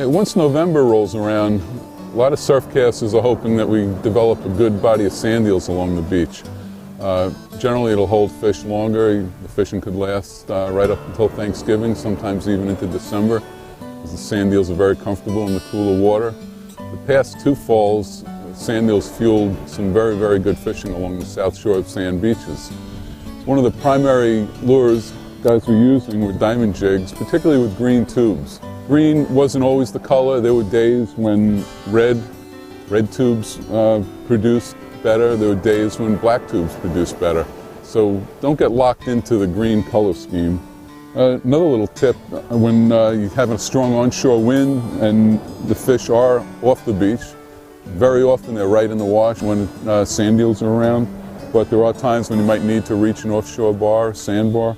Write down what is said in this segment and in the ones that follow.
Once November rolls around, a lot of surfcasters are hoping that we develop a good body of sand eels along the beach. Generally it'll hold fish longer. The fishing could last right up until Thanksgiving, sometimes even into December, because the sand eels are very comfortable in the cooler water. The past 2 falls, sand eels fueled some very, very good fishing along the south shore of sand beaches. One of the primary lures guys were using were diamond jigs, particularly with green tubes. Green wasn't always the color. There were days when red tubes produced better. There were days when black tubes produced better. So don't get locked into the green color scheme. Another little tip, when you have a strong onshore wind and the fish are off the beach, very often they're right in the wash when sand eels are around, but there are times when you might need to reach an offshore bar, sandbar,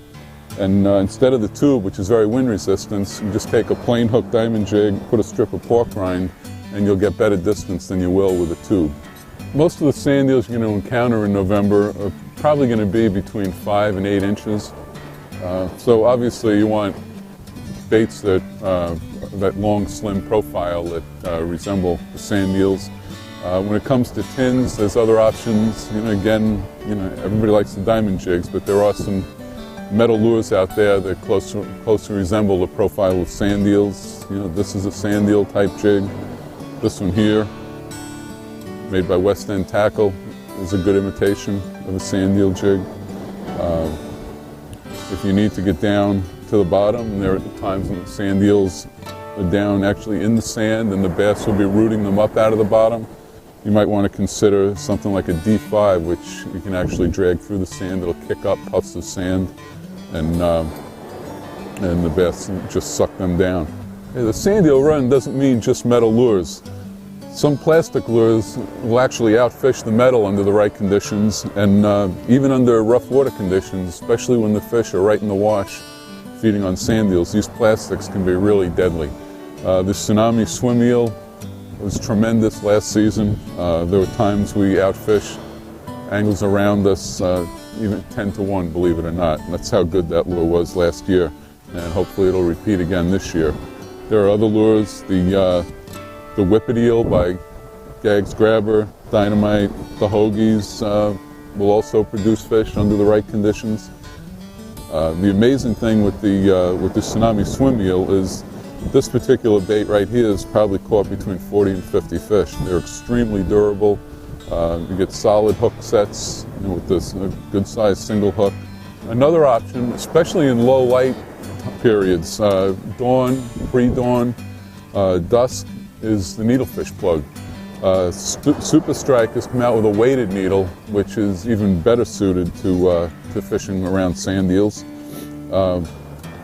and instead of the tube, which is very wind resistant, you just take a plain hook diamond jig, put a strip of pork rind, and you'll get better distance than you will with a tube. Most of the sand eels you're going to encounter in November are probably going to be between 5 and 8 inches. So obviously you want baits that long, slim profile that resemble the sand eels. When it comes to tins, there's other options. Again, everybody likes the diamond jigs, but there are some metal lures out there that closely resemble the profile of sand eels. This is a sand eel type jig. This one here, made by West End Tackle, is a good imitation of a sand eel jig. If you need to get down to the bottom, there are times when the sand eels are down actually in the sand and the bass will be rooting them up out of the bottom. You might want to consider something like a D5, which you can actually drag through the sand. It'll kick up puffs of sand and the bass just suck them down. The sand eel run doesn't mean just metal lures. Some plastic lures will actually outfish the metal under the right conditions, and even under rough water conditions, especially when the fish are right in the wash feeding on sand eels, these plastics can be really deadly. The tsunami swim eel was tremendous last season. There were times we outfished angles around us even 10 to 1, believe it or not. And that's how good that lure was last year, and hopefully it'll repeat again this year. There are other lures, the whippet eel by Gag's Grabber, Dynamite, the Hoagies will also produce fish under the right conditions. The amazing thing with the tsunami swim eel is this particular bait right here is probably caught between 40 and 50 fish. They're extremely durable. You get solid hook sets with this good sized single hook. Another option, especially in low light periods, dawn, pre-dawn, dusk, is the needlefish plug. Super Strike has come out with a weighted needle, which is even better suited to fishing around sand eels.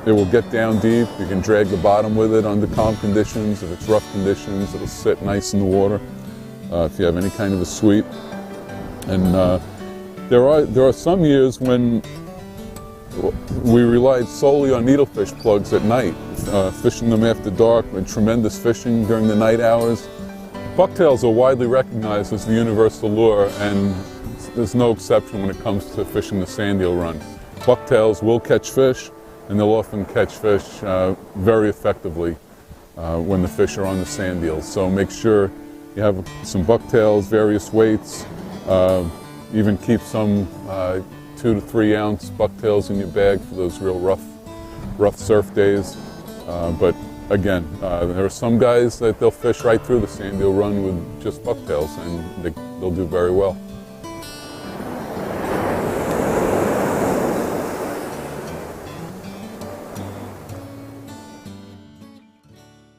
It will get down deep. You can drag the bottom with it under calm conditions. If it's rough conditions, it'll sit nice in the water. If you have any kind of a sweep. And there are some years when we relied solely on needlefish plugs at night, fishing them after dark with tremendous fishing during the night hours. Bucktails are widely recognized as the universal lure, and there's no exception when it comes to fishing the sand eel run. Bucktails will catch fish, and they'll often catch fish very effectively when the fish are on the sand eels. So make sure you have some bucktails, various weights, even keep some 2 to 3 ounce bucktails in your bag for those real rough surf days. But again, there are some guys that they'll fish right through the sand eel run with just bucktails, and they'll do very well.